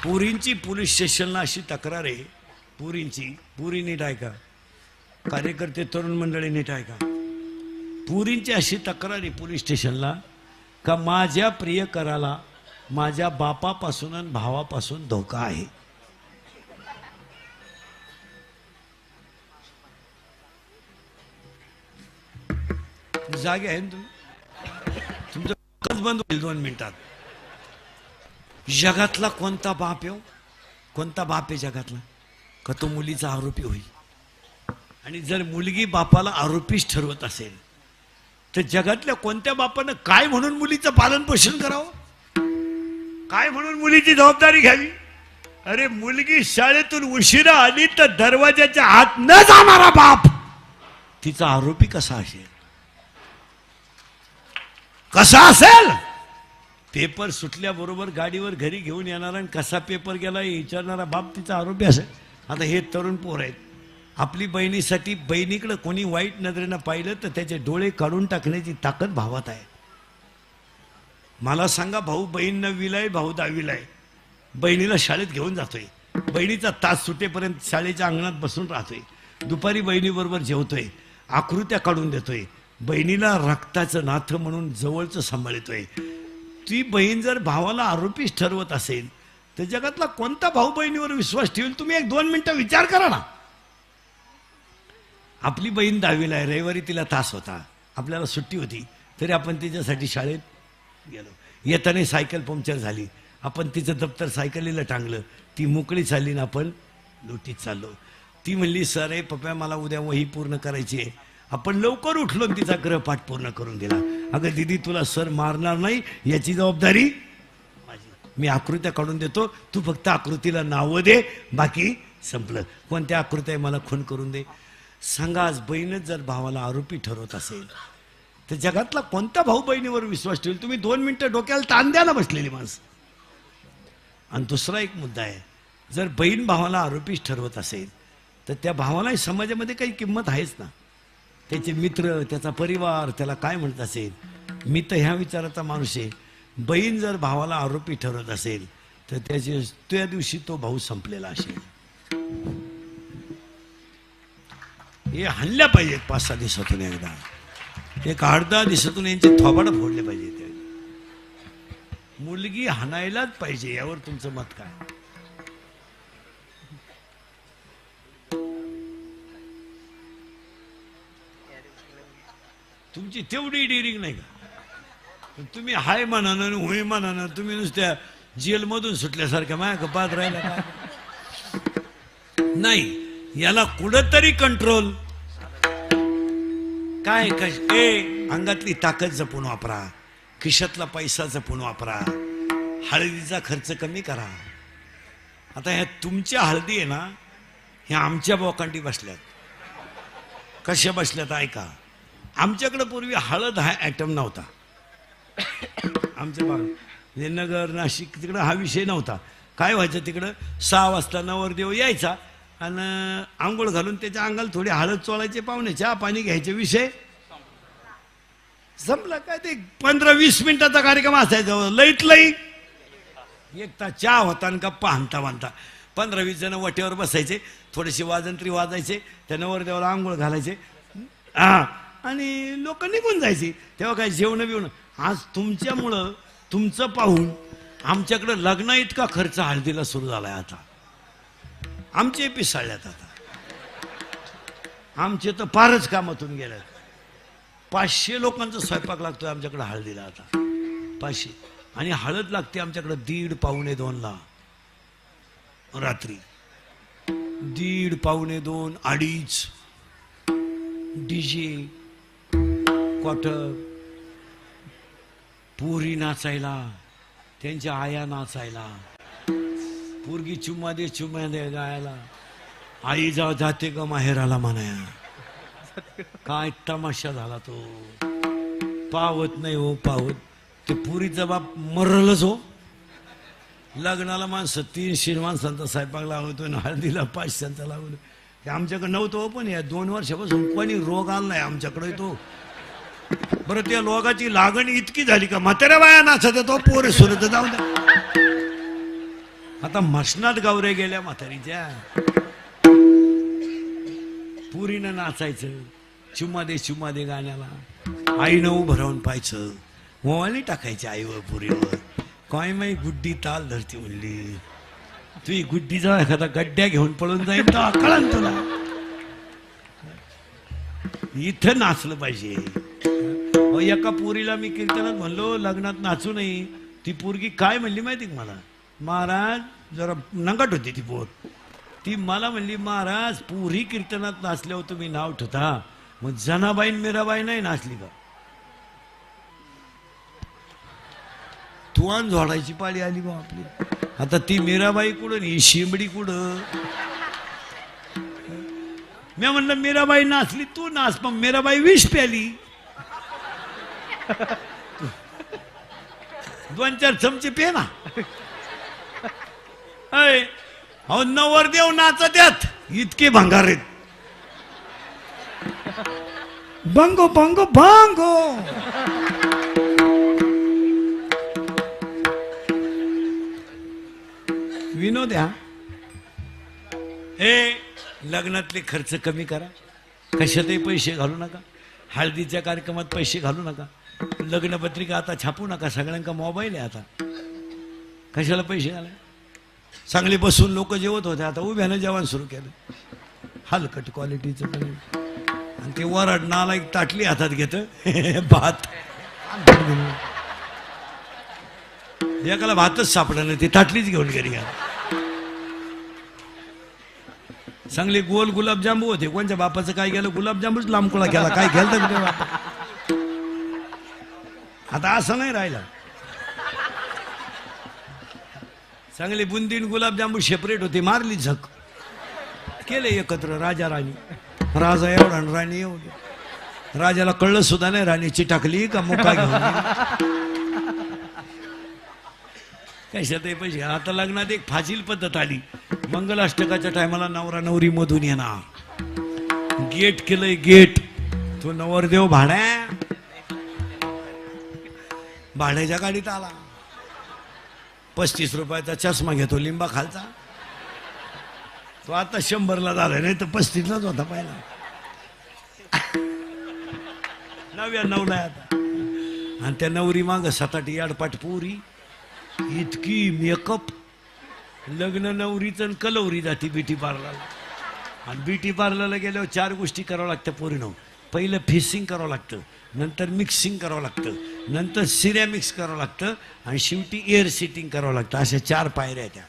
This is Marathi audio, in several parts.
पुरींची पोलीस स्टेशनला अशी तक्रार आहे, पुरी नीट ऐका, कार्यकर्ते तरुण मंडळी नीट ऐका, पुरींची अशी तक्रार आहे पोलीस स्टेशनला का माझ्या प्रियकराला माझ्या बापापासून आणि भावापासून धोका आहे. जागे आहे ना तुम्ही? तुमचं बंद होईल 2 मिनिटात. जगातला कोणता बाप आहे, कोणता बाप आहे जगातला का तो मुलीचा आरोपी होईल? आणि जर मुलगी बापाला आरोपीच ठरवत असेल तर जगातल्या कोणत्या बापानं काय म्हणून मुलीचं पालन पोषण करावं, काय म्हणून मुलीची जबाबदारी घ्यावी? अरे मुलगी शाळेतून उशिरा आली तर दरवाजाच्या आत न जाणारा बाप तिचा आरोपी कसा असेल? कसा असेल? पेपर सुटल्याबरोबर गाडीवर घरी घेऊन येणारा आणि कसा पेपर गेला हे विचारणारा बाप तिचा आरोपी असेल. आता हे तरुण पोर आहेत, आपली बहिणीसाठी बहिणीकडे कोणी वाईट नजरेनं पाहिलं तर त्याचे डोळे काढून टाकण्याची ताकद भावात आहे. मला सांगा, भाऊ बहीण 9वीला आहे, भाऊ 10वीला आहे, बहिणीला शाळेत घेऊन जातोय, बहिणीचा तास सुटेपर्यंत शाळेच्या अंगणात बसून राहतोय, दुपारी बहिणीबरोबर जेवतोय, आकृत्या काढून देतोय, बहिणीला रक्ताचं नातं म्हणून जवळचं सांभाळतोय. ती बहीण जर भावाला आरोपीच ठरवत असेल तर जगातला कोणता भाऊ बहिणीवर विश्वास ठेवेल? तुम्ही 1-2 मिनिटं विचार करा ना. आपली बहीण 10वीला आहे, रविवारी तिला तास होता, आपल्याला सुट्टी होती, तरी आपण तिच्यासाठी शाळेत गेलो. येताना सायकल पंक्चर झाली, आपण तिचं दप्तर सायकलीला टांगलं, ती मोकळी चालली ना आपण लुटीत चाललो. ती म्हणली, सर आहे पप्पा मला उद्या वही पूर्ण करायची आहे. आपण लवकर उठलो तिचा गृहपाठ पूर्ण करून दिला. अगं दिदी तुला सर मारणार नाही याची जबाबदारी माझी, मी आकृत्या काढून देतो, तू फक्त आकृतीला नावं दे, बाकी संपलं. कोणत्या आकृत्या मला खून करून दे. सांगा, आज बहीणच जर भावाला आरोपी ठरवत असेल तर जगातला कोणता भाऊ बहिणीवर विश्वास ठेवेल? तुम्ही 2 मिनिटं डोक्याला ताण द्या ना बसलेली माणसं. आणि दुसरा एक मुद्दा आहे, जर बहीण भावाला आरोपीच ठरवत असेल तर त्या भावालाही समाजामध्ये काही किंमत आहेच ना. त्याचे मित्र, त्याचा परिवार त्याला काय म्हणत असेल? मी तर ह्या विचाराचा माणूस आहे, बहीण जर भावाला आरोपी ठरवत असेल तर त्या दिवशी तो भाऊ संपलेला असेल. हे हाणल्या पाहिजेत 5-6 दिवसातून एकदा, एक 8-10 दिवसातून यांचे थोबाड फोडले पाहिजे. मुलगी हाणायलाच पाहिजे, यावर तुमचं मत काय? तुमची तेवढी डिरिंग नाही का? तुम्ही हाय म्हणानं होय म्हणानं तुम्ही नुसत्या जेलमधून सुटल्यासारख्या माझ्या पाहत राहिला का? नाही, याला कुठंतरी कंट्रोल काय अंगातली ताकद जपून वापरा, खिशातला पैसा जपून वापरा, हळदीचा खर्च कमी करा. आता ह्या तुमच्या हळदी आहे ना, ह्या आमच्या बोकांडी बसल्यात. कशा बसल्यात ऐका. आमच्याकडे पूर्वी हळद हा ॲटम नव्हता. आमच्या भाग नगर नाशिक तिकडं हा विषय नव्हता. काय व्हायचं तिकडं 6 वाजता नवरदेव यायचा आणि आंघोळ घालून त्याच्या अंगाला थोडी हळद चोळायचे, पाहुणे चहा पाणी घ्यायचे, विषय संपला. काय ते 15-20 मिनिटाचा कार्यक्रम असायचा, लईत लई 1 तास चहा होता आणि गप्पा हाणता बांधता. 15-20 जण वटेवर बसायचे, थोडेसे वाजंत्री वाजायचे, त्या नवरदेवाला आंघोळ घालायचे आणि लोक निघून जायचे. तेव्हा काय जेवण बिवणं. आज तुमच्यामुळं तुमचं पाहून आमच्याकडं लग्न इतका खर्च हळदीला सुरू झालाय. आता आमचे पिसाळल्यात, आता आमचे तर फारच कामातून गेल्यात. 500 लोकांचा स्वयंपाक लागतोय आमच्याकडे हळदीला आता, 500. आणि हळद लागते आमच्याकडे 1:30-1:45 रात्री, 1:30-1:45, 2:30 डीजे, क्वार्टर, पोरी नाचायला, त्यांच्या आया नाचायला, पोरगी चुम्मा दे गायला, आई जाते का माहेराला म्हणाया. काय तमाशा झाला तो, पावत नाही हो पावत. ते पुरीचा बाप मरलच हो. लग्नाला माणसं 300 माणसांचा स्वयंपाक लावतोय ना हळदीला 500चा लावलं. ते आमच्याकडे नव्हतं हो, पण या 2 वर्षापासून कोणी रोग आणलाय आमच्याकडे तो. बरं त्या रोगाची लागण इतकी झाली का म्हाताऱ्या बाया नाचत तो पोरे सुरत जाऊ द्या. आता मसनात गावरे गेल्या म्हातारीच्या, पुरीनं नाचायचं, चुम्मा दे गाण्याला, आईनं उभं राहून पाहायचं, मोबाईल टाकायची आईवर पुरीवर, काय माही गुड्डी ताल धरती म्हणली, तुझी गुड्डीचा एखादा गड्ड्या घेऊन पळून जाईल तर कळन तुला. इथं नाचलं पाहिजे. एका पोरीला मी कीर्तनात म्हणलो लग्नात नाचू नाही, ती पोरगी काय म्हणली माहिती का मला, महाराज, जरा नंगाट होती ती पोर, ती मला म्हणली महाराज पुरी कीर्तनात नाचल्यावर तुम्ही नाव ठेवता, मग जनाबाई मीराबाई नाही नाचली का? तुवान झोडायची पाळी आली बा आपली. आता ती मीराबाई कुठं ही शिंबडी कुठं? मी म्हणलं मीराबाई नाचली, तू नाच, पण मीराबाई विष प्याली, 2-4 चमचे पे ना. अहो नवरदेव नाचत्यात इतके भंगार आहेत. बंगो बंगो बंगो. विनोद हा. लग्नातले खर्च कमी करा, कशातही पैसे घालू नका, हळदीच्या कार्यक्रमात पैसे घालू नका, लग्नपत्रिका आता छापू नका, सगळ्यांका मोबाईल आहे आता, कशाला पैसे घालाय. चांगले बसून लोक जेवत होते, आता उभ्यानं जेवण सुरू केलं, हलकट क्वालिटीचं. आणि ते वरड नाला एक ताटली हातात घेत भात, एकाला भातच सापडलं नाही, ती ताटलीच घेऊन घरी गेला. चांगले गोल गुलाबजांबू होते, कोणत्या बापाचं काय गेलं, गुलाबजांबूच लांबकुळा केला, काय केलं तर बापा. आता असं नाही राहिला, चांगले बुंदीन गुलाबजांबू सेपरेट होते, मारली झक, केले एकत्र राजा राणी, राजा एवढा आणि राणी एवढी. राजाला कळलं सुद्धा नाही राणीची टाकली का मुका घेऊन कशातही पैसे. आता लग्नात एक फाजील पद्धत आली, मंगलाष्टकाच्या टायमाला नवरा नवरी मधून येणार, गेट केलंय गेट, तो नवरदेव भाड्याच्या गाडीत आला, 35 रुपयाचा चष्मा घेतो लिंबा खालचा, तो आता 100ला झाला, नाही तर 35लाच होता पहिला, 99ला आता. आणि त्या नवरी माग 7-8 आडपाट पोरी, इतकी मेकअप, लग्न नवरीचं कलवरी जाती ब्युटी पार्लरला. आणि ब्युटी पार्लरला गेल्यावर 4 गोष्टी करावं लागतं पोरीनं. पहिलं फेसिंग करावं लागतं, नंतर मिक्सिंग करावं लागतं, नंतर सिरॅमिक्स करावं लागतं, आणि शेवटी एअर सिटिंग करावं लागतं. अशा 4 पायऱ्या त्या.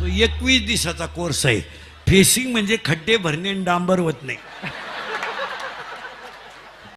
तो 21 दिवसाचा कोर्स आहे. फेसिंग म्हणजे खड्डे भरणे आणि डांबर होत नाही.